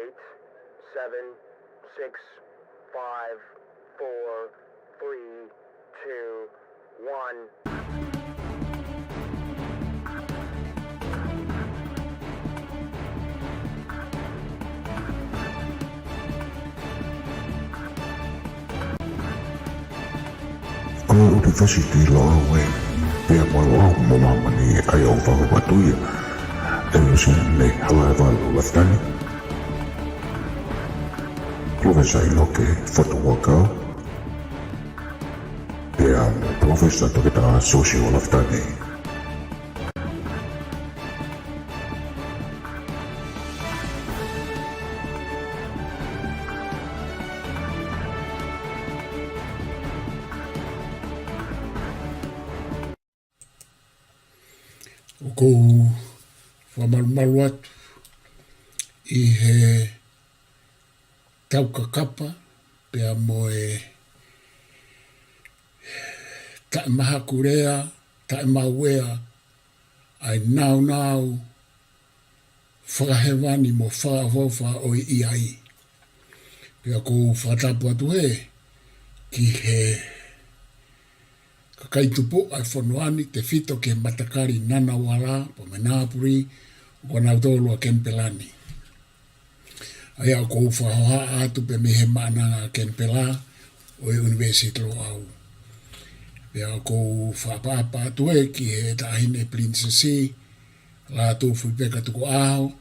8, 7, 6, 5, 4, 3, 2, 1. Ko university lo awe pe mo lo mo mama ni ai o fa ko tu ya e lo se le hala va lo laftani professor lo ke foto waka pe professor to kita social laftani o kou whamarumaru atu i he taukakapa pia mo e tae maha kurea, tae mauea ai nau whakahewani mo whakawhawha o i ai. Pia kou whatapu atu he ki he kaitupu ai whanuani te whito ke matakari nana wala po menapuri o nautolo a Kempelani. Ai au kou whahoha atu pe mehe maananga a Kempela o i University lo au. Pia kou whapapa atu e ki he tahine Princessi la tufu i peka tuku aho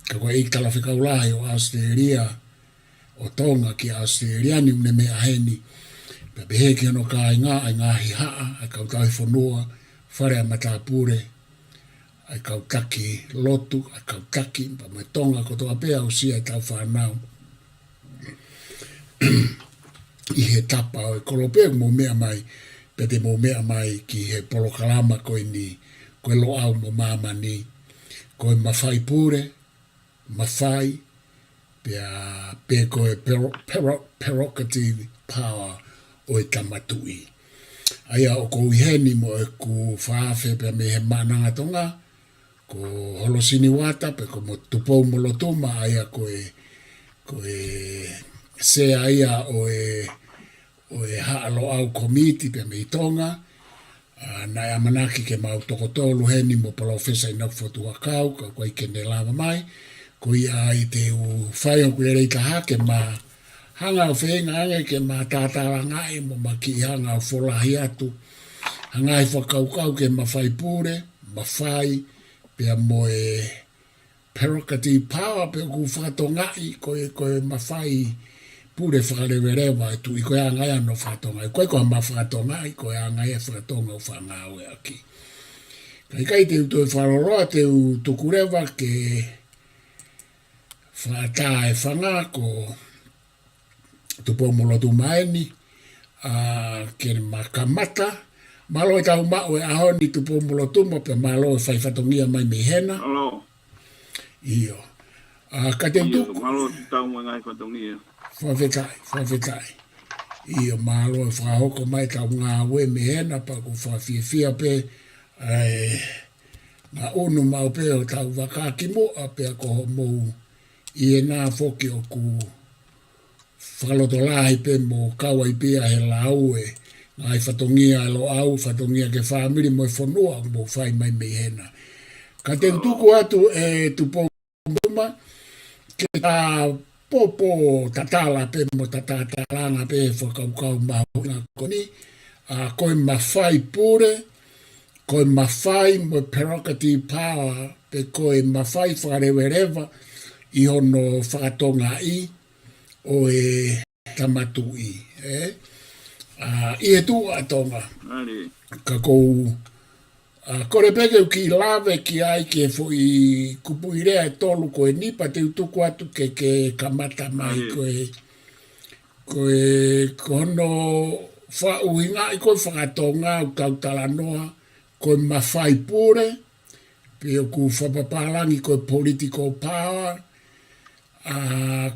ka koe i kalawhikaulahi o Australia o Tonga ki Australiani une me aheni pe behe ki ano ka ai ngā hi haa, ai kautahi whanua, whare a matapure, ai kautaki lotu, ai kautaki, pa mai tonga ko toa pēa o sia i tau whanau. I he tapa o e kolopea mo mea mai, pe te mo mea mai ki he polokalama koe ni, koe lo au mo mama ni, koe mawhai pure, mawhai, pe koe prerogative power, o e tamatui. Aia o kou iheni mo e ku whaafe pe me he mananga tonga, ko holosini wata pe ko mo tupou mo lotuma aia ko e se aia o e haalo au komiti pe me i tonga, na e amanaki ke mau tokotolu heni mo profesa i nakfotu wakau, ka kwa i kene lava mai, ko ia i te u whaion kure reita hake ma hanga o whenga ange ke ma tātara ngai mo ma ki hanga o wholahi atu. Hanga i whakaukau ke ma whai pure, ma whai, pia mo e prerogative power pe ku whakato ngai koe ma whai pure whakarewerewa e tu i koe angai ano whakato ngai. Koe koe ma whakato ngai, koe angai e whakato ngau whangau e aki. Kai te uto e wharoroa te u tukurewa ke whakata e whangako tupo molo tu maeni ke makamata malo e tau mao e aho ni tupo molo tu mo pe malo e fai fatongia mai mehena iyo ka te tu malo tau mo ngai fatongia fa iyo malo e fa hoko mai tau nga we mehena pa ku fa fia pe na onu mau pe o tau wakaki mo pe ko mo i na foki o ku whakalotolahi pe mo kawa i pia he lau e ngai whatongia e lo au, whatongia ke whamiri mo i whanua mo whai mai mei hena. Ka te tuku atu e tupo muma ke ta popo tatala pe mo tatatalanga pe whakaukau mahuna koni koe mawhai pure, koe mawhai mo prerogative power pe koe mawhai whakarewereva i hono whakatonga i o e tamatui, i e tu atonga. Ka kou, kore peke ki lave ki ai ke fo i kupu i rea e tolu ko e nipa te utuku atu ke kamata mai koe kono wha uhinga i koe whakatonga u kautala noa koe mawhai pure, pe o ku whapapalangi koe political power,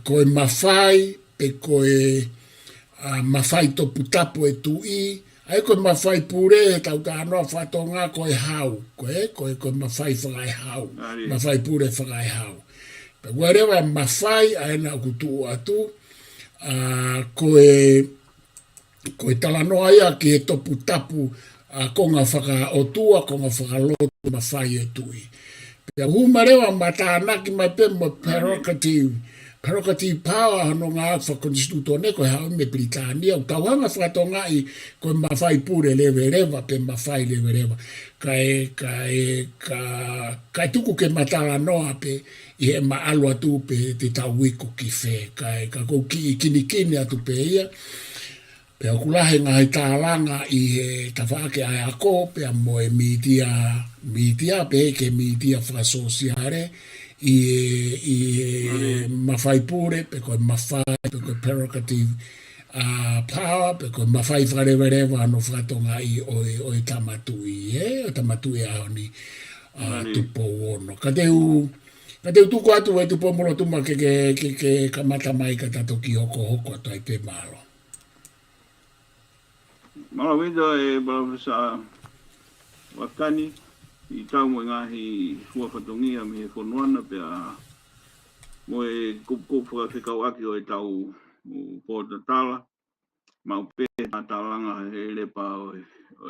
koe mawhai, pe koe mawhai topu tapu e tu i, ai koe mawhai pure e tau ka anoa whatonga koe hau, koe mawhai whakai hau, mawhai pure whakai hau. Pe rewa mawhai aena kutu atu, koe talanoa ia ki he topu tapu konga whaka otua, konga whaka lotu mawhai e tui. Pea humarewa matānaki mai pe mo prerogative power hano ngā akwa konstituto ne koe hao me Britania. Tauhanga whakatongai koe mawhai pure lewe rewa pe mawhai lewe rewa. Kai tuku ke matalanoa pe i he maalu atu pe te tau wiku ki whe. Ka kou kini atu pe ia. Pea kulahe ngai tālanga i he tawhake ai ako, pea moe mitia pe ke mitia whakasosiare i mawhai pure, pe koe mawhai, pe koe prerogative power, pe koe mawhai wharewerewa ano whakatonga i o tamatui, o tamatui ao ni tupo ono. Ka teu tuku atu e tupo molo tuma ke kamata mai ka tato ki hoko atu ai pe malo. Malawido e Profesa Wakani i tau mo ngahi hua whatongia me he whonuana pia mo e kupu whakawhikau aki o e tau Pōta Tala mau pe a talanga he lepa o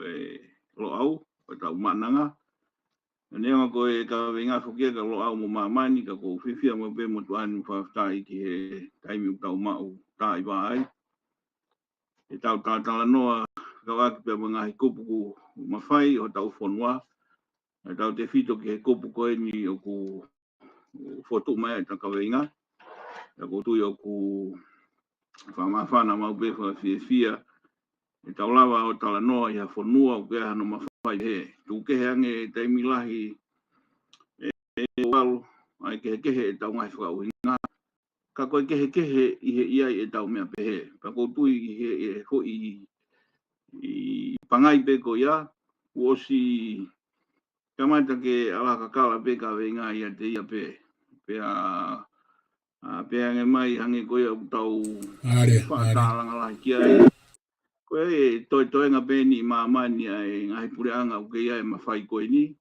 e lo au o tau mananga neonga ko e ka venga whukia ka lo au mo mamani ka ko whiwhia mo pe mo tuani whawhtai ki he taimi u tau mau tai wai e tau tātala noa kawaki pe mga he kupu mawhai o tau whonua. E tau te whito ki he kupu koe ni o ku whotu mai e takawinga. E ko tui o ku whamawhana mau pe whawhiawhia. E tau lawa o tala noa i ha whonua o kea hano mawhai he. Tu kehe ange teimi lahi e walu. Ai kehe e tau ngai whakauhinga. Ka koe kehe i he iai e tau mea pehe. Ka ko tui i he ho i pangai pe ko ia uosi kamata ke ala kakala pe ka venga ia te ia pe nge mai hange ko ia tau whatalanga lahi kia ko e toenga pe ni mamani ai ngai pureanga uke ia e mawhai koe ni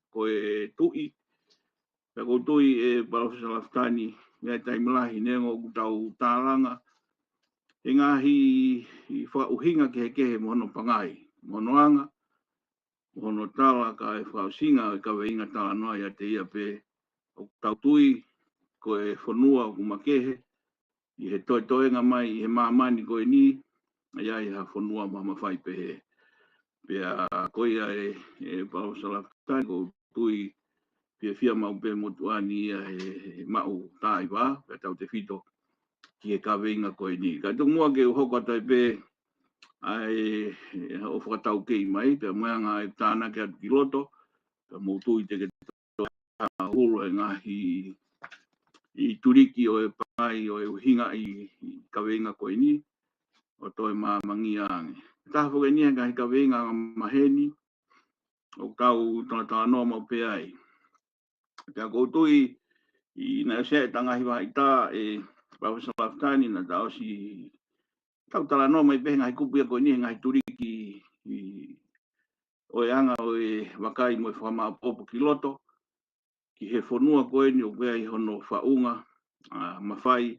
ko e tui pe ko tui e Profesa Laftani mea taimalahi nengo tau tālanga e ngahi i whauhinga kehe mono pangai, monoanga, mono tala ka e whausinga e ka weinga tala noa ia te ia pe o tautui ko e whanua o kumakehe i he toenga mai i he mamani koe ni ia i ha whanua mama whai pehe. Pea koe ia e Profesa Laftani ko tui whia mau pe motuani ia he mau tai wā, pe tau te whito ki e ka weinga koe ni. Ka tu mua ke uhoko atai pe ai o whakatau kei mai, pe moanga e tāna ke atu ki loto, pe moutu i te ke hulu e ngahi i turiki o e pai o e uhinga i ka weinga koe ni, o toi mangi ange. Taha whoke ni hanga hi ka weinga maheni, o tau tala noa mau pe ai. Pea koutui i na se tangahi wa i tā e Profesa Laftani na tau si tau tala no mai pe ngai kupu ko ni ngai turiki i o anga o e wakai mo whama popo ki loto ki he whonua koe ni o wea i hono whaunga mawhai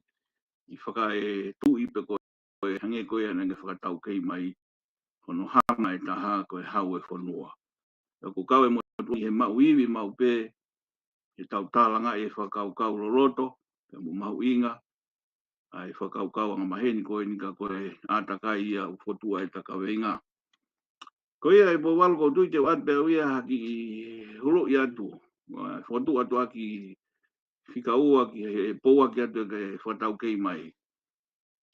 i whaka e tui pe koe hange koe anenge whakatau kei mai hono hama e taha koe hau e whonua. E ko kau e mo tui he mau iwi mau pe e tau tālanga e whakau kau loroto e mo mau inga ai whakaukau anga maheni koe ni ka koe atakai ia u whotua e takawenga. Koe ia e po walu ko tui te watpe au ia haki hulu i atu. Whotua atu aki whikaua ki he poua ki atu e whatau kei mai.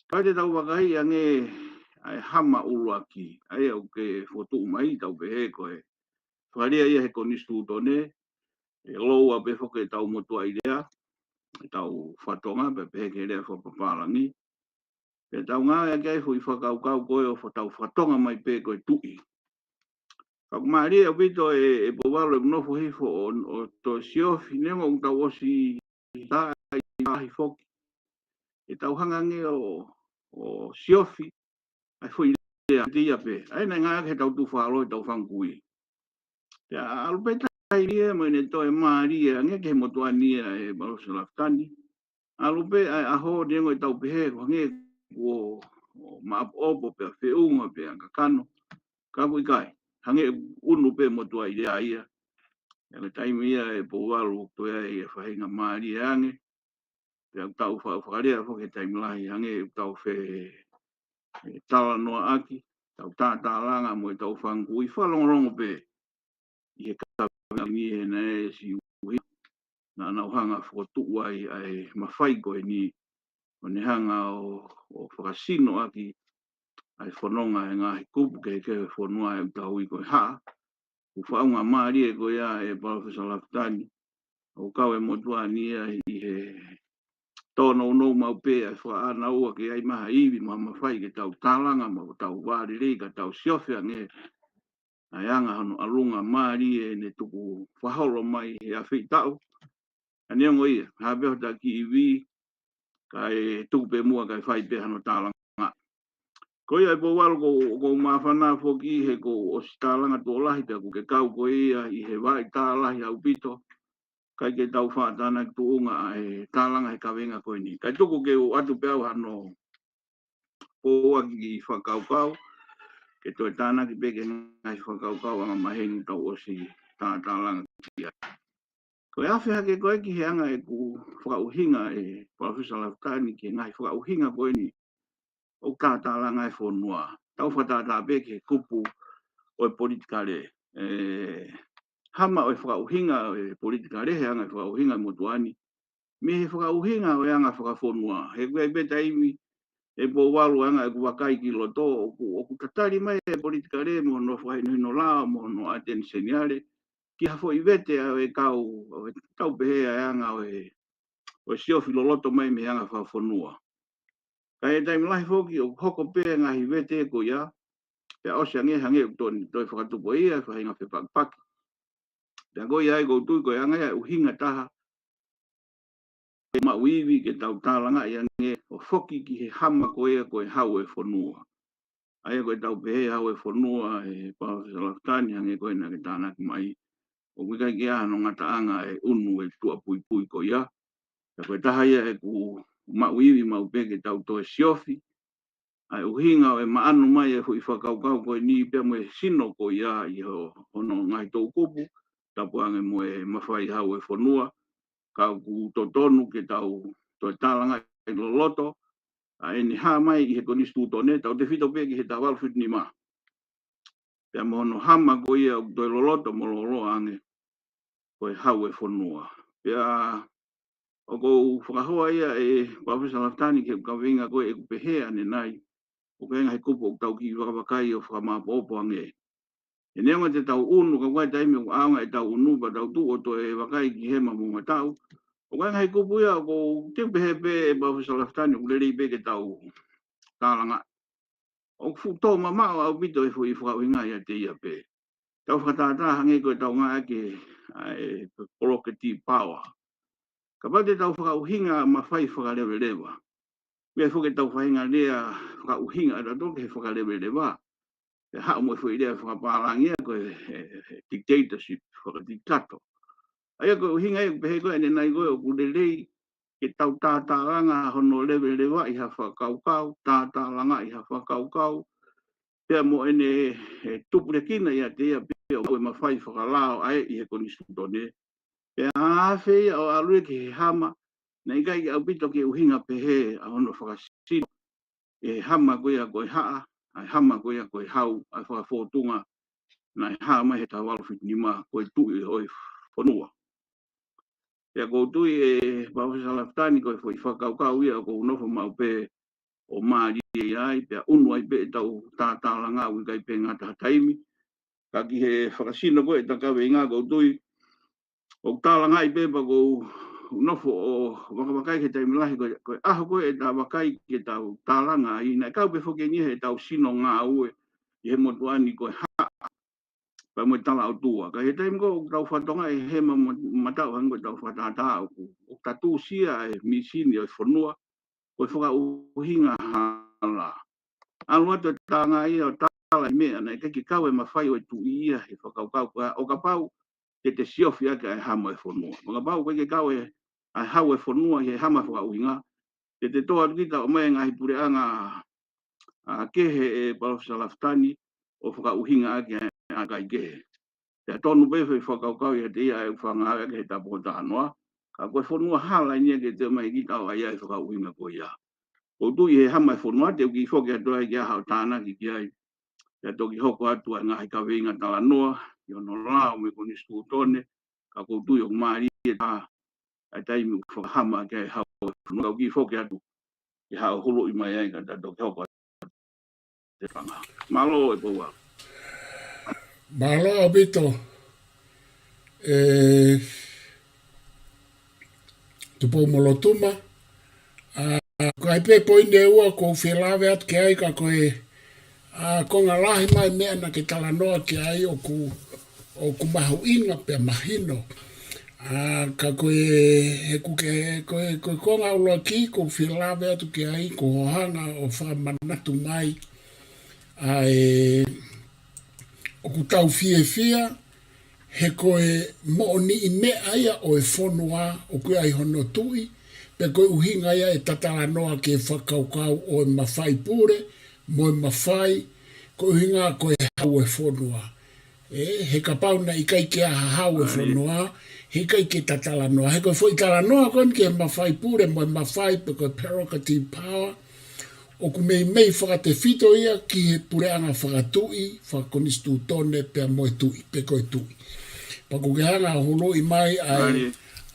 Kai te tau wakai ange ai hama ulu aki. Ai au ke whotu mai tau pehe koe. Wharia ia he konistu tone. E loua pe whoke tau motua i rea. Tau whatonga pe pehe ke rea whapapalangi. E tau ngā e kai hui whakaukau koe o tau whatonga mai pe koe tui. Kau maari e pito e powalo e mnofo hifo o to siofi nengo un tau osi tā i ahi whoki. E tau hangange o siofi ai hui lea tia pe. Ai nei ngā ke tau tu whalo e tau whangkui. Ia alupeta ia mo ne toi maria nge ke mo tuania e barosa laftani alupe a ho de ngo tau pe ko nge o ma opo pe fe unga pe anga kano ka ku kai hange unu pe mo tua ia ia e taimi ia e po walu to e fa hinga maria ange pe tau fa fa ria fo ke taimi lai hange tau fe tala no aki tau ta langa mo tau fangu i fa long pe i ka ni e na e si na na hanga fo tu ai ai mafai ko ni o ne hanga o whakasino aki ai whanonga e ngāhi kupu ke whanua e tau i koe haa. U whaunga maari e koe a e Professor Laftani. O kau e motua ni a i he tōna unou mau pē ai wha ana ua ke ai maha iwi ma mawhai ke tau tālanga ma tau wāri rei ka tau siofea nge ai anga hano alunga maari e ne tuku whaholo mai he a whi tau. Aniongo ia, habeho ta ki iwi kai tuku pe mua kai whai pe hano tālanga. Ko ia po wal ko mafana fo ki he ko o stalanga to lahi pe ko ke kau ko ia i he vai ta lahi au pito kai ke tau fa tana tu unga e talanga he kawenga ko ni kai tuku ke o atu pe au hano po aki fa kau kau ke to tana ki pe ke ngai fa kau kau anga maheni tau o si talanga ia ko ia fa ke ko ki he anga e ku fa uhinga e Professor Laftani ke ngai fa uhinga ko ni o talanga e fonua tau whatata peke kupu o e politikare. Hama o e whakauhinga o e politikare he anga e whakauhinga motuani. Me he whakauhinga o e anga whakafonua. He kua e beta imi e po walu anga e kuwakai ki loto o ku tatari mai e politikare mo no whainu hino lao mo no aten seniare. Ki hafo i vete o e kau pehe a anga o e siofi loloto mai me anga whakafonua. Ka e taimi lahi foki o hoko pe ngahi vete ko ia. Pe o se nge hange toni toi whakatupo ia e whahinga pe pakpaki. Pe go ia e go tui ko anga ia uhinga taha. E ma uiwi ke tau tālanga ia nge o foki ki he hama ko ia ko e hau e whanua. Aia ko e tau pehe hau e whanua e Professor Laftani hange ko e na ke tāna ki mai. O wikai ki aha no ngata anga e unu e tua pui pui ko ia. Pe ko e taha ia e ku ma uiwi ma upe ke tau to e siofi. Ai uhinga o e maanu mai e hui whakaukau ko e ni pia mo e sino ko ia i ho hono ngai tau kupu. Tapu ange mo e mawhai hau e whanua. Kau ku totonu ke tau to e tālanga e loloto. A e ni hā mai i he koni stutone. Tau te whito pe ki he tawal whitni ma. Pia mo hono hama ko ia to e loloto mo lolo ange. Ko e hau e whanua. Pia o ko whakahoa ia e Professor Laftani ke kawinga ko e kupehea ne nai. O ka inga he kupo o tau ki wakawakai o whakamapopo ange. E neonga te tau unu ka wai taimi o aonga e tau unu pa tau tu o to e wakai ki hema munga tau. O ka inga he kupo ia ko tepehe pe e Professor Laftani o lerei pe ke tau tālanga. O tō mamao au pito e fui whakauhinga ia te ia pe. Tau whakatata hange ko e tau ngā ake provocative power. Ka pate tau whakauhinga ma whai whakalewe lewa. Mea fuke tau whainga lea whakauhinga da toke he whakalewe lewa. E hao mo fui lea whakaparangia ko e dictatorship, whakadiktato. Aia ko uhinga e pehe koe ane nai koe o kurelei ke tau tātāranga hono lewe lewa i ha whakaukau, tātāranga i ha whakaukau. Pea mo ene tupure kina ia te ia pia o e mawhai whakalao ai i he koni stutone. Pea hawhi o alue ki he hama. Nei kai ki au pito ke uhinga pehe a hono whakasino. E hama koe a koe haa, ai hama koe a koe hau, ai whakafōtunga, nai haa mai he tawalu whitinima koe tui oi whanua. Pea kou tui e Professor Laftani koe fwoi whakaukau ia kou nofo mau pe o maari e ai, pea unu ai pe tau tātāranga ui kai pe ngata taimi. Ka ki he whakasino koe takawe i ngā kou tui, o tālanga i pe pa kou nofo o wakawakai ke taimi lahi koe aho koe e tā wakai ke tau tālanga i nai kau pe whoke ni he tau sino ngā ue i he motuani koe haa pa mo tala au tua. Ka he taimi ko tau whatonga e he matau hango tau whatata o tatu sia e misini o whanua koe whaka uhinga hala. Anu atu tā ngā ia o tāla i mea nei keki kau e mawhai o e tu ia he whakaukau o ka pau te siofi ake ai hama e whanua. Mga pau koe ke kau e ai hau e whanua he hama whakauinga. Te toa kita o mea ngahi pure anga kehe e Professor Laftani o whakauhinga ake a kai kehe. Te tonu pewe whakaukau i te ia e whanga ake he tapo tānoa. Ka koe whanua hala i nia ke te mai kita o ai ai whakauhinga koe ia. O tu i he hama e whanua te uki whoki atoa i kia hao tāna ki ai. Te toki hoko atu a ngahi ka weinga tala noa. I ono rao me koni skutone. Ka koutu i o maari e tā. Ai taimi whakahama ke hao e whanua. Ka uki whoki atu i hao holo i mai ai ka te toki hoko atu te whanga. Malo e poua. Malo abito. Tupo molotuma. Ko ai pe poine ua ko whilawe atu ke ai ka koe ko ngā lahi mai mea na ke tala noa ke ai o ku mahu inga pe mahino. Ka koe he kuke koe ko ngā uloa ki ko whilawe atu ke ai ko hohanga o whamanatu mai. O ku tau fia he koe mooni i mea ia o e whonua o koe ai hono tui. Pe koe uhinga ia e tatala noa ke whakaukau o e mawhai pure, mo e mawhai, koe uhinga koe hau e whonua. He ka pauna i kai ke aha hau e whonua, he kai ke tatala noa. He koe fo i tala noa koe ke mawhai pure, mo e mawhai, pe koe prerogative power, o ku mei whakate whito ia ki he pure anga whakatui, whakonistu tone pe mo e tui, pe koe tui. Pa ku ke hanga holo i mai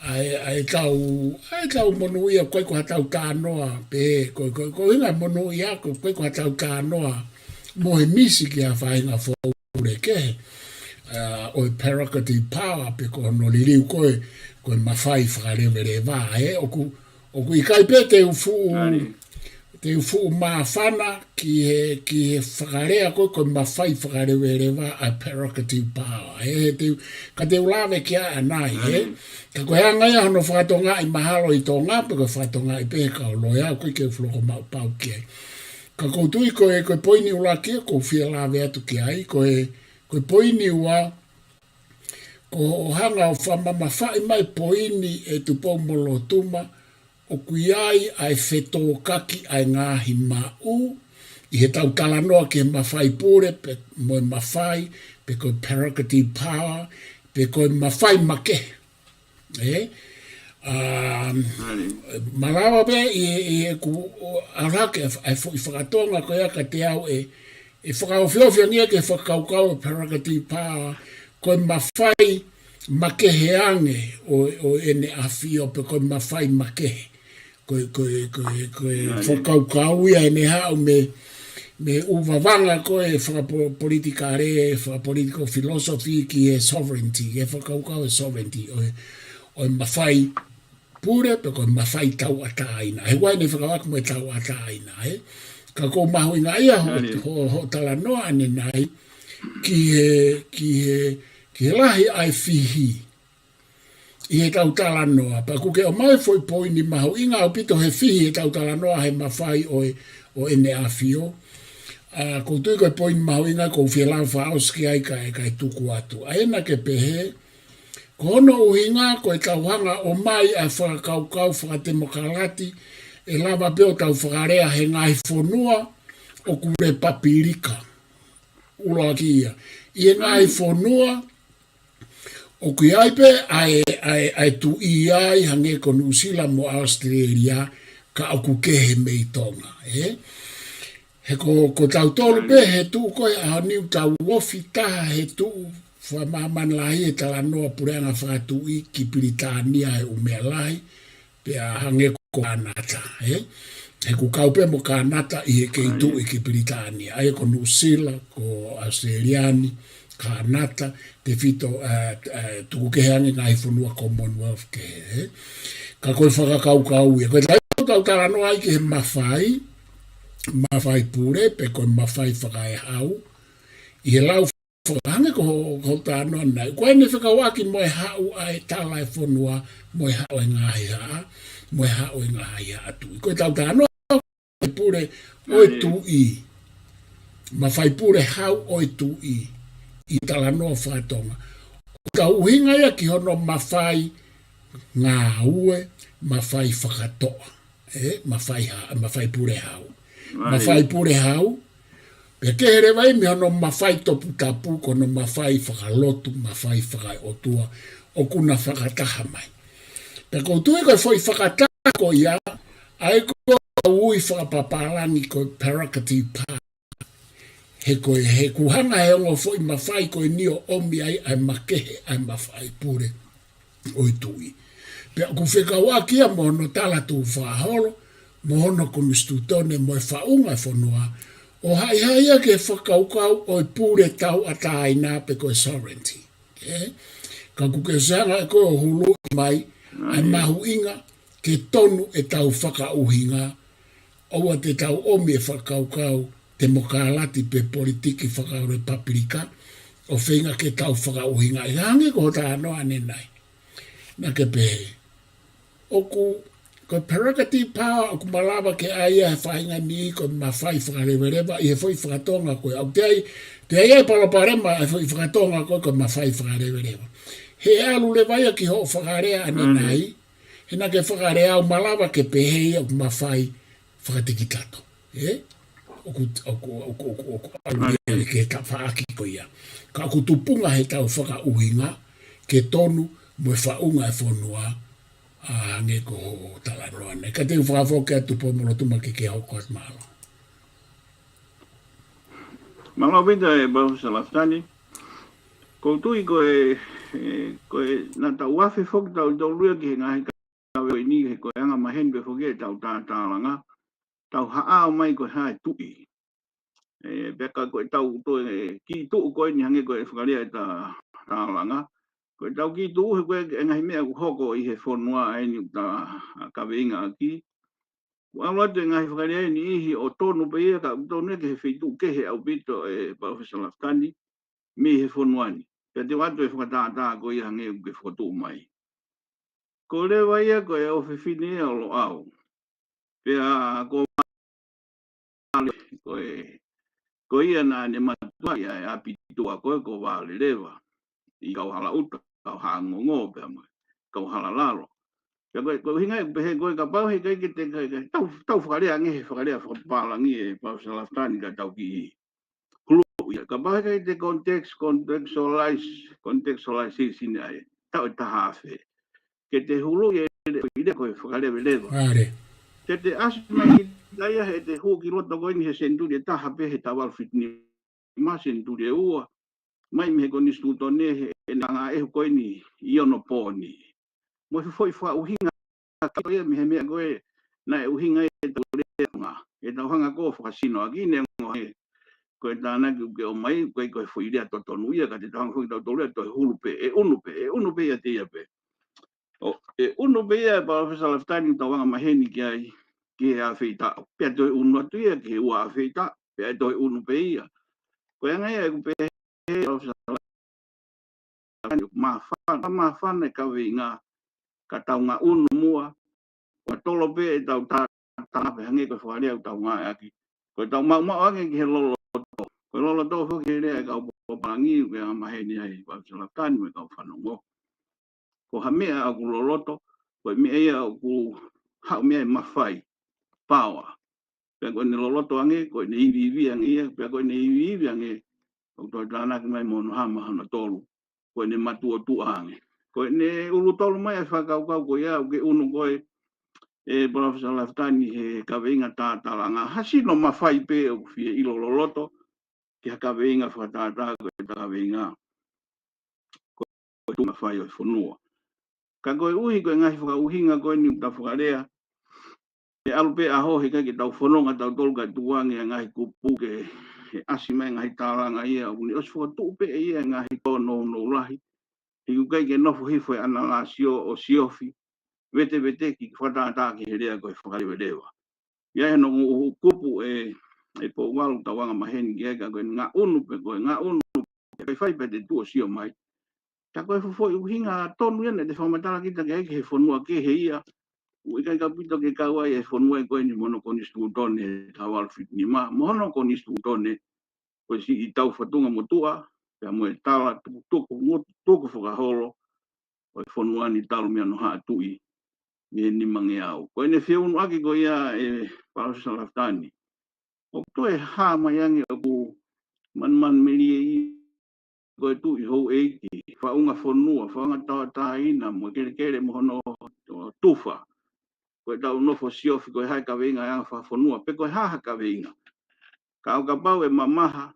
ai tau monu ia koe ko hatau kānoa pe koe hinga monu ia koe ko hatau kānoa mo he misi ki a whainga whaure ke o prerogative power pe ko no liriu koe mawhai whakarewe wā o ku i kai pe te ufu mawhana ki he whakarea koe mawhai whakarewe wā a prerogative power ka te ulawe ki a anai ka koe hanga ia hono whakatonga i mahalo i tō ngā pe koe whakatonga i pēka o loia koe ke whloko mau pau ki ai ka koutui koe poini ula kia ko whia lawe atu ki ai koe poini ua ko hanga o whamamawhai mai poini e tupou molotuma o kui ai ai whetō kaki ai ngāhi mau i he tau talanoa ke mawhai pure pe moe mawhai pe koe prerogative power pe koe mawhai make malawa pe i ku arake ai fo i whakatonga koe aka te au e whakaofeofia nia ke whakaukau prerogative power koe mawhai makehe ange o ene awhio pe koe mawhai makehe koe whakaukau ia ene hao me uvavanga koe whakapolitika re, whakapolitical philosophy ki e sovereignty, e whakaukau e sovereignty o e mawhai pure pe koe mawhai tau ataina. He waine whakawaku mo e tau ataina, Ka kou mahu inga ia ho tala noa ane nai ki he lahi ai fihi. I he tau tala noa. Pa kuke o mai foi poini mahu inga o pito he fihi he tau tala noa he mawhai o ene a fio. Kou tui koe poini mahu inga kou whialau whaoski ai kai tuku atu. Aena ke pehe. Ko hono uhinga koe tauhanga o mai ai whakakaukau whakatemokalati e lava peo tau whakarea he ngai whonua o kure papirika. Uloa kia. I he ngai whonua o kui aipe ai tu i ai hange ko New Zealand mo Australia ka aku kehe mei tonga. He ko tau tolu pe he tu koe a niu tau wofi taha he tu whamaman lahi e tala noa pureanga whakatu i ki Britania e umea lahi pe a hange ko kanata. He ku kaupe mo kanata i he keitu i ki Britania. Ai ko New Zealand, ko Australiani, kanata, te fito tuku keheangi ngai whunua Commonwealth ke. Ka koe whakakaukau ia. Koe tau tala noa i ki he mawhai pure, pe koe mawhai whakai hau. I he lau whakahange ko tānoa nai. Koe ne whakawaki moe hau ai tala e whunua, moe hau e ngahi haa, moe hau e ngahi haa tui. Koe tau tānoa pure oi tu i. Mawhai pure hau oi tu i. I tala noa whatonga. Tau uhinga ia ki hono mawhai ngā ue, mawhai whakatoa. Mawhai pure hau. Mawhai pure hau. Pe ke here vai mi hono mawhai topu tapu, kono mawhai whakalotu, mawhai whakaotua, o kuna whakataha mai. Pe koutu e koe foi whakataha ko ia, ai ko ui whakapapalangi ko Parakati Pā. He koe he kuhanga he ongo foi mawhai koe nio omi ai makehe ai mawhai pure oi tui. Pe ku whekau kia mo no tala tu whaholo, mo hono kunu stutone mo e whaunga whanua, o hai ke whakaukau oi pure tau atai nā pe koe sovereignty. Ka kuke sanga e koe o hulu mai, ai mahu inga, ke tonu e tau whakauhinga, oua te tau omi e whakaukau, te mokalati pe politiki whakau republika, o whenga ke tau whakauhinga. E hange ko ta anoa nenai. Na ke pehe. Oku, ko Parakati Pā, oku malawa ke aia he whainga ni, ko mawhai whakarewereba, i he whai whakatonga koe. Au te ai palaparema, e whai whakatonga koe, ko mawhai whakarewereba. He alu le vai ki ho whakarea anenai, he na ke whakarea au malawa ke pehe, oku mawhai whakatikitato. Oku ke ka whaaki ko ia. Ka aku tupunga he tau whakauhinga, ke tonu mo e whaunga e whanua, hange ko tala roane. Ka te whakawhoke atu po molo tumaki ke hoko at malo. Malo bida e Bahu Salaftani. Ko tui ko e na tau wafe whoki tau luia ki he ngahi kawe ni he ko e anga mahenbe whoki e tau tālanga. Tau haa o mai ko hae tui. Beka ko e tau ki tuu ko e ni hange ko e whakaria e tālanga. Ko tau ki tu he koe ngahi mea ku hoko i he whanua e ni ta kawe inga aki. Wala te ngahi whakaria ni ihi o tonu pe ia ka tonu ke he whitu ke he au pito e Bahu Salaftani mi he whanua ni. Pea te watu e whakatātā ko i hange ke whakatu mai. Ko lewa ia ko e o whiwhine o lo au. Pea ko ia na ne matua ia e apitua koe ko wale lewa. I kau hala uta. Kau hangongo pe mai, kau halalalo. Pea koe hinga e pehe koe ka pau he kai ke te tau whakarea ngehe whakarea whakapalangi e Bahu Salaftani ka tau ki hulu ia. Ka pau he kai te contextualization ai, tau e taha awhe. Ke te hulu e ide koe whakarea welewa. Ke te asma i daia he te huu ki roto koe ni he senturi e taha pehe tawal fitni ma senturi e ua. Mai me ko ni stuto ne he nga e ko ni iono poni mo foi uhinga ka ia me me ko na uhinga e to le nga e ta hanga ko fa sino aki ne ngo he ko ta na ke o mai ko foi ia to tonu ia ka te tang foi to le to hulu pe e unu pe ia te ia pe o e unu pe ia Bahu Salaftani to wanga maheni ki ai ki a feita pe to unu tu ia ki wa feita pe to unu pe ia ko nga ia ko pe mafana ka vinga ka taunga unu mua o tolo pe e tau tāpe hange ko whaarea o taunga aki ko tau mau ange ki he lolo ko lolo tō whuki he rea ka upo pangi ke a maheni ai Bahu Salaftani me ka whanongo ko ha mea au ku loloto ko mea ia au ku hau mea i mawhai pawa pe ko ni loloto ange ko ni iwi ange pe ko ni iwi ange o tō tānaki mai mono hama hana tolu ko ni matua tu ange ko ne ulu tolu mai e whakau ko ia ke unu koe e Bahu Salaftani he kaweinga tātalanga hasino mawhai pe o fie ilo loloto ke kaweinga whakatata ko e kaweinga ko tu mawhai o whanua ka koe uhi koe ngahi whakauhinga koe ni ta whakarea e alupe aho he kai ke tau whanonga tau tolu kai tuangi a ngahi kupu ke he asi mai ngahi tālanga ia uni os whakatu pe ia ngahi tono no lahi i kai ke nofu hifo e analasio o siofi vete ki whatata ki he rea koe whakariwe rewa. Ia he no kupu e po walu tawanga maheni ki eka koe ngā unu pe koe ngā unu pe whai pe te tua sio mai. Ta koe fufoi uhinga tonu ene te whamatara kita ke eke he whanua ke he ia ui kai ka pito ke kaua e whanua e koe ni mono koni stutone e tawal fitni ma mono koni stutone koe si i tau whatunga motua Pea mo e tala tuku whakaholo o e whonua ni talo mea no haa tui me ni mange au. Ko ene whiunu aki ko ia e Palasa Laftani. O to e haa mai ange o ku man melie i ko e tui hou eiki. Whaunga whonua, whaunga tawa taina mo kere mo hono tufa. Ko e tau nofo siofi ko e hai ka veinga anga whonua. Pe ko e haha ka veinga. Ka au ka pau e mamaha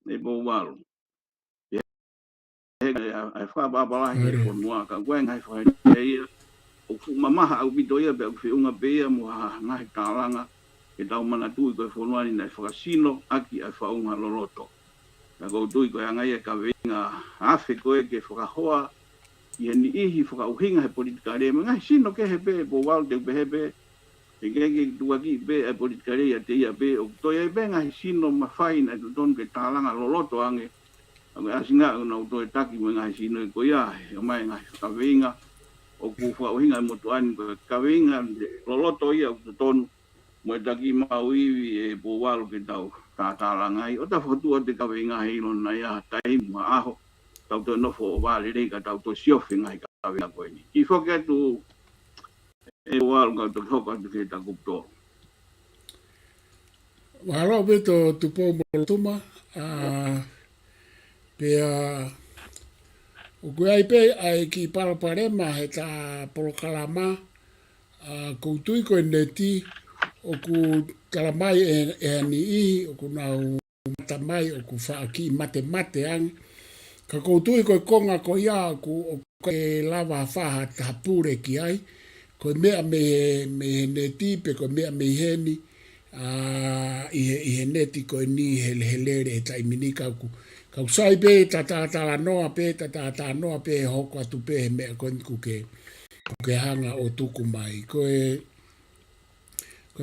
e bo walo. Ai whababalahi e whonua ka gwenga e whaia. O mamaha au bito ia pe au whiunga pea mo ngahi tālanga e tau mana tui koe whonua ni nei whakasino aki ai whaunga loloto. Na kou tui koe angai e ka veinga awhi koe ke whakahoa i ni ihi whakauhinga he politika rea. Ngai sino ke he pe po wau te pe he pe e keke tuaki pe e politika rea te ia pe o toi e pe ngai sino mawhai na tuton ke tālanga loloto ange. Ako asinga o nau toi taki mo ngai sino e koe ahe o mai ngai whakawinga o kufa o hinga mo tuani ko kawinga loloto ia o tonu mo taki mau iwi e po walo ke tau tātālangai o ta whatua te kawinga heilo na ia tai mua aho tau to nofo o wale reika tau to siofi ngai kawinga koe ni i whoke tu e walo ka to hoka tu ke ta kupto Walo beto tupo molotuma pea o kua ipe ai ki paraparema he ta polokalama koutui ko neti o ku kalamai e ni i o ku nau matamai o ku whaaki mate ang ka koutui ko konga ko ia ku o ke lava whaha tapure ki ai ko mea me neti pe ko mea me heni i he neti ko ni helere e taiminika ku kau sai pe tata noa pe tata noa pe hoko atu pe me ko ke hanga o tuku mai ko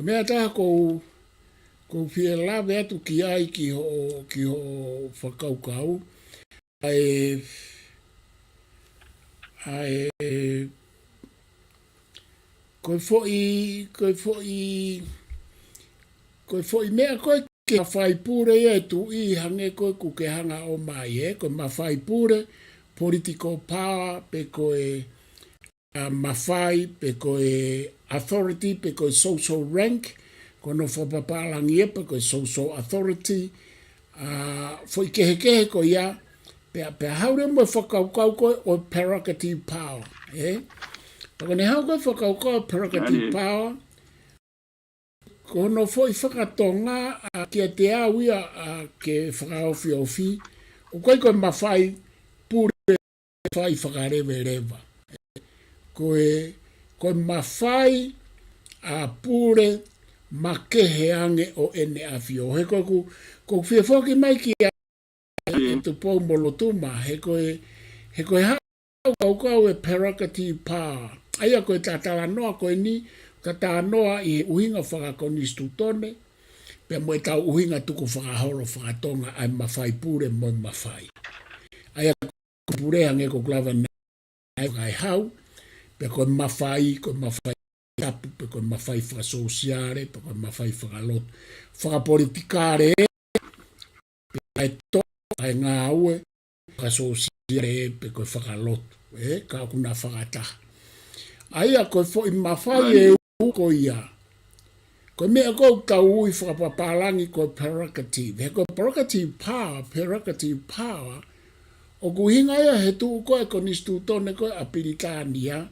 me ata ko fie lave atu ki ai ki ho whakaukau ai ko foi mea ko ke mawhai pure e tu i hange koe ku ke hanga o mai e, koe mawhai pure, political power, pe koe mawhai, pe koe authority, pe koe social rank, koe no whapapalangi e, pe koe social authority, foi kehe koe ia, pe haure mo whakaukau koe o prerogative power, e? Pako ne hau koe whakaukau prerogative power, ko no foi whakatonga kia te au ia ke whakaofi o koe mawhai pure whai whakarewa. Koe mawhai pure makehe ange o ene awhio. He koe ko whia whoki mai ki e tu pō molotuma. He koe hau e prerogative power. Aia koe tātala noa koe ni tata noa i uhinga whakakonistu tone, pe mo e tau uhinga tuku whakahoro whakatonga ai mawhai pure mo mawhai. Aia kupure ange ko glava nai kai hau, pe koe mawhai tapu, pe koe mawhai whakasosiare, pe koe mawhai whakalotu, whakapolitikare, pe kai to, kai ngā ue, whakasosiare, pe koe whakalotu, ka kuna whakataha. Aia koe fo i mawhai e ko ia. Ko mea kou tau ui whakapapalangi ko prerogative. He ko prerogative power, o kuhinga ia he tuu koe ko nistu tone koe apiritania,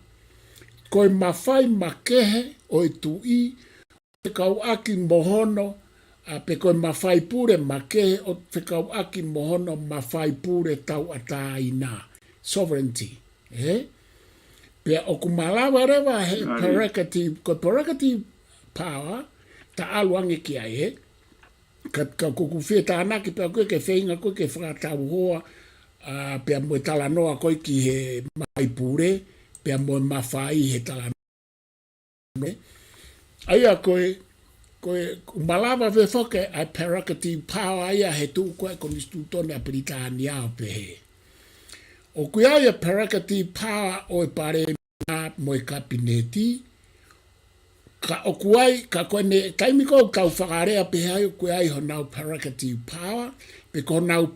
koe mawhai makehe o e tui, o kau aki mohono, pe koe mawhai pure makehe, o te kau aki mohono mawhai pure tau ataina. Sovereignty. Pea o kumalawa rewa he prerogative power ta aluange ki ai ka kuku fie ta anaki pea koe ke whainga koe ke whakatau hoa pea moe tala noa koe ki he mai pure pea moe mawhai he tala noa. Aia koe kumalawa ve whoke a prerogative power aia he tu koe konistu tone a Britania o pehe. O kuia ia prerogative power o e pare na mo e kabineti, ka o kuai, ka koe ne, taimiko kau whakarea pe hai o kuia i ho nau prerogative power, pe ko nau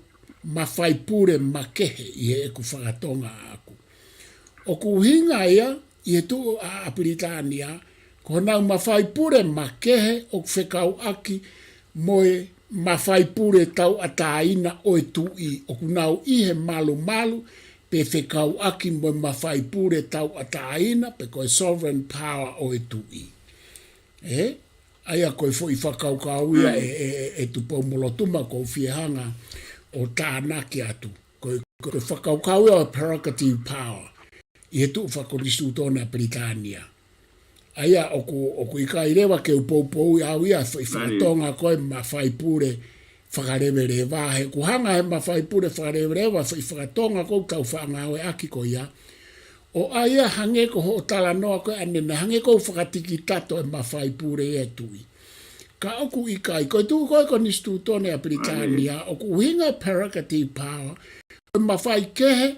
mawhai pure makehe i e ku whakatonga aku. O ku hinga ia i e tu a Apiritania, ko nau mawhai pure makehe o ku whekau aki moe mawhai pure tau a tāina o e tui. O ku nau ihe malu malu pe whekau aki moe mawhai pure tau a tāina pe koe sovereign power o e tui. Aia koe fo i whakau kauia e tu pomolotuma ko whiehanga o tānaki atu. Koe whakau kauia o prerogative power. I he tu whakoristu tōna Britania. Aia oku i kai rewa ke upou i au ia i whakatonga koe ma whai pure whakarewe rewa. He kuhanga he ma whai pure whakarewe rewa i whakatonga kou tau whangawe aki ko ia. O aia hange ko ho tala noa koe anena hange kou whakatiki tato e ma whai pure e tui. Ka oku i kai koe tu koe ko nistu tōna Britania oku hinga prerogative power koe ma whai kehe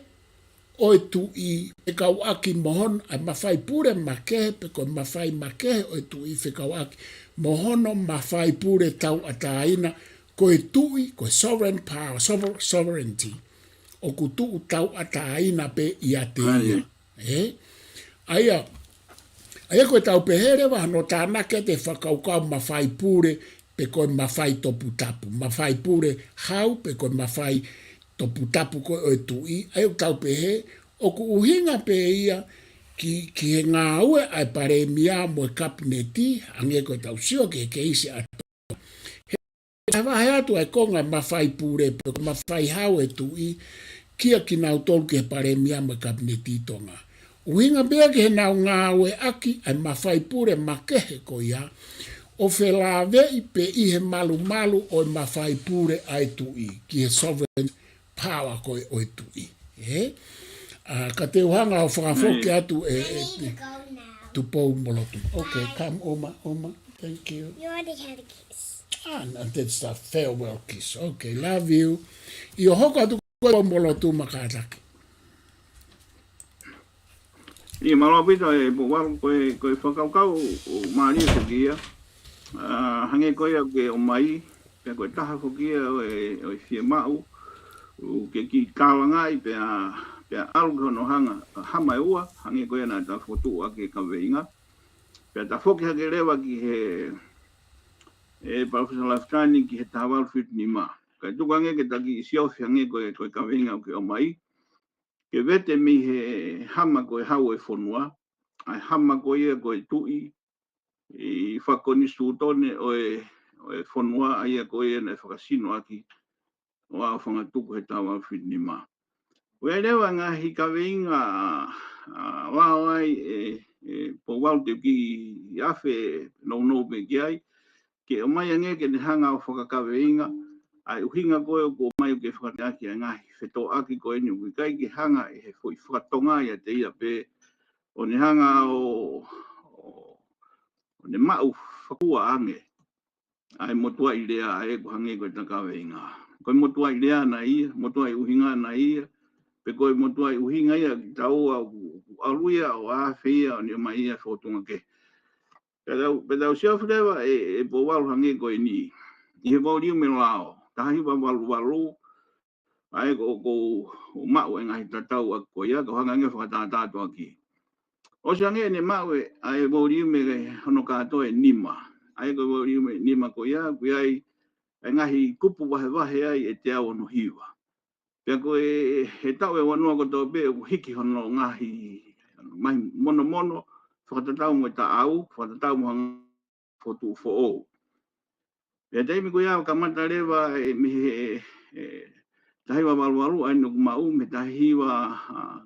o e tui e kau aki mohon a mawhai pure makehe pe koe mawhai makehe o e tui fe kau aki mohono mawhai pure tau a tāina koe tui, koe sovereign power, sovereignty o ku tuu tau a tāina pe i a te ia. Aia koe tau pehere wa no tānake te whakaukau mawhai pure pe koe mawhai topu tapu. Mawhai pure hau pe koe mawhai topu tapu koe o e tui, ai o tau pehe, o ku uhinga pe ia ki he ngā ue ai pare mia mo e kabineti, ange koe tau sio ke isi ato. He wahe atu ai konga mawhai pure, pe mawhai hau e tui, kia ki nau tolu ke pare mia mo e kabineti tonga. Uhinga bea ke he nau ngā ue aki ai mawhai pure makehe ko ia, o whelawe i pe i he malu malu o mawhai pure ai tui, ki he sovereign power koe o e tui. Ka te uhanga o whakafoke atu tu pou molotu. Okay, come, Oma. Thank you. You already had a kiss. No, that's a farewell kiss. Okay, love you. I o hoko atu koe molotu makataki. I maloa pita e powaru koe whakaukau o Maria Fokia. Hange koe au ke o mai, pia koe taha Fokia o e fie mau. Ke ki kāwangai pia alu kono hanga hama e ua, hange koe na ta whotu ake kaweinga. Pia ta whoki hake rewa ki he Professor Laftani ki he tawaru whitni ma. Kai tukange ke taki siofi hange koe kaweinga o ke o mai. Ke vete mi he hama koe hau e whonua, ai hama koe koe tui, i whakonistu tone o e whonua ai koe na whakasino aki. O a whangatuku he tawa whitni ma. Ue rewa ngā hikaweinga wāwai po wau te ki i awhe nou me ki ai, ke o mai ange ke ne hanga o whakakaweinga, ai uhinga koe o ko mai o ke whakateaki a ngahi, wheto aki koe ni ui kai ke hanga e he whakatonga i a te ia pe, o ne hanga o ne mau whakua ange, ai motua i lea e ko hange koe ta kaweinga. Koe motua i lea na ia, motua i uhinga na ia, pe koe motua i uhinga ia ki tau au aluia o awhia o ni mai ia whotunga ke. Pe tau sia whirewa e po walu hange koe ni. I he wauliu me lao, tahi wa walu, ai ko mau e ngahi tatau a koe ia, ko hanga nge whakatātātu aki. O si hange ne mau e ai wauliu me hono kātoa e nima. Ai ko wauliu me nima koe ia, koe ai ngahi kupu wahe ai e te au no hiwa. Pea koe he tau e wanua ko tau pe o hiki hono ngahi mai mono, whakatatau mo e ta au, whakatatau mo hanga whotu who'o. Pea teimi koe au kamata rewa e mihe tahiwa walu ai no kumau me tahiwa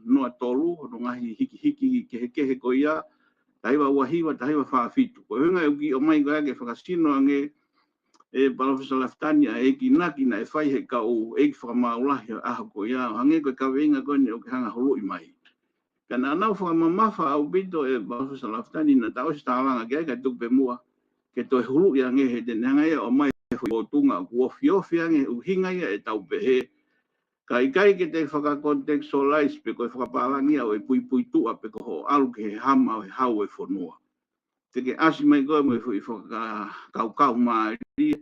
noa tolu, hono ngahi hiki kehe koe ia, tahiwa wahiwa, tahiwa whaafitu. Koe hunga e uki o mai koe ake whakasino ange e Professor Laftani a eki naki na e whai he kau eki whakamaulahi aha ko ia, hange koe kaweinga koe ne o ke hanga holo i mai. Kana anau whakamamafa au bito e Professor Laftani na tau si tāwanga ke aika tupe mua, ke toi holo i ange he tene hanga ia o mai o tunga kua fiofi ange uhinga ia e tau pehe. Kai ke te whakakontextualize pe koe whakapalangia o e pui tua pe ko ho alu ke he hama o he hau e whanua. Te ke asi mai koe mo e whakakau maa ria,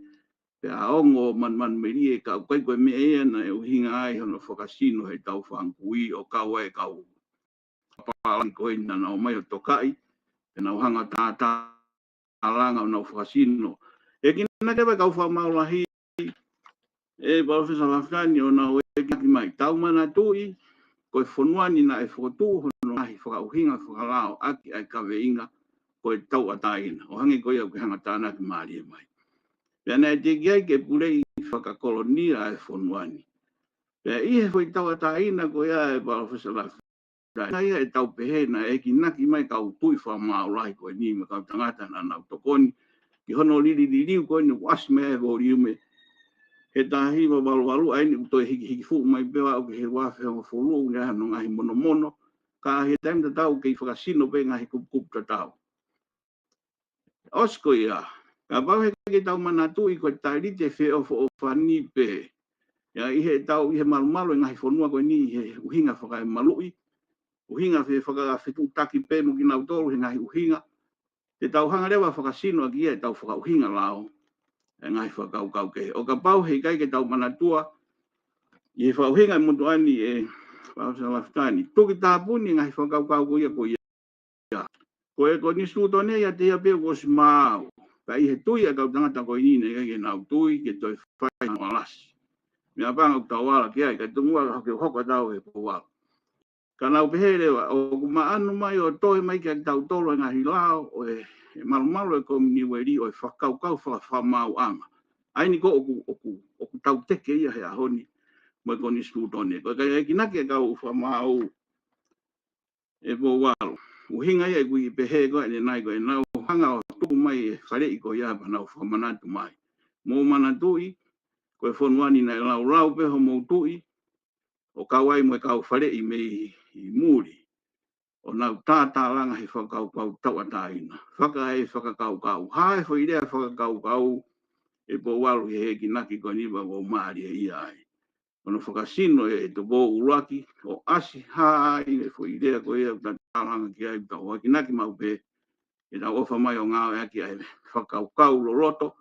pe aongo man meri e ka koe me e na e uhinga ai hono whakasino he tau whankui o kaua e kau papalangi koe na o mai o tokai e na uhanga tātā alanga o na whakasino e kina kewa kau whamaulahi e Professor Lafkani o na e ki mai tau mana tui koe whonuani na e whakatū hono ahi whakauhinga whakalao aki ai kawe inga koe tau ataina o hangi koe au ke hanga tāna ki maari e mai. Pea nei te kiai ke purei whakakolonia e whonuani. Pea ihe whai tau ataina koe a e Professor Lafkani. Ia e tau pehena e ki naki mai kau tui whamaulahi koe ni ma kau tangata na nau tokoni ki hono liriu koe ni wasi mea e voriume he tahi wa walu ai ni utoi hiki fu mai pewa o ke he wafe o fulu nga no ngahi mono ka he taim ta tau ke whakasino pe ngahi kup ta tau osko ia ka pau he ke tau manatu i koe tairite fe o whani pe ia i he tau i he malu ngahi whanua koe ni he uhinga whakai malui uhinga fe whakawhitu taki pe mo ki nau tolu he ngahi uhinga te tau hanga rewa whakasino aki e tau whakauhinga lao e ngai whakau ke. O ka pau hei kai ke tau manatua, i he whauhinga mutu ani e Professor Lafkani. Tuki tāpuni ngai whakau ko ia ko ia. Ko e ko ni stuto ne ia te ia peo ko si māu. Ka i he tui a kau tangata ko inine ke nau tui ke toi whai no alasi. Mea panga ku tau wala ki ai, ka tungua ke hoko tau e po wala. Ka nau pehe rewa, o kuma anu mai o toi mai ke tau tolo ngahi lao, o e malu e ko miniweri o e whakau whamau anga. Aini ko oku tau teke ia he ahoni mai ko ni studone. Ko kai ki nake kau whamau e po walo. Uhinga ia kui pehe ko e nai ko e nau hanga o tuku mai e whare i ko ia pa nau whamanatu mai. Mō manatui, ko e whonuani na e lau peho mō tui, o kawai mo e kau whare i mei i muri. O nau tātāranga he whakau tau ataina. Whakakau. Hae wha idea whakakau e po walu he ki naki ko niwa o maari e ia ai. Ono whakasino e to bo uraki o asi hae e wha idea ko ea tātāranga ki ai tau. Ki naki mau pe e tau ofa mai o ngāo e aki ai whakakau loroto.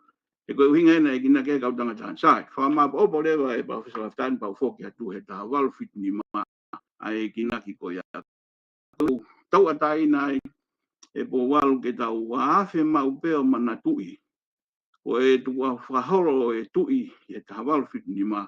E koe uhinga ena e ki naki e kau tanga tānsai. Whamapa opo rewa e Professor Lafkani pau whoki atu he tā walu whitni maa. Ai ki naki ko ea. Tau ataina ai e po walu ke tau waafe mau peo manatui. O e tua whahoro e tui e tawalu whitni maa.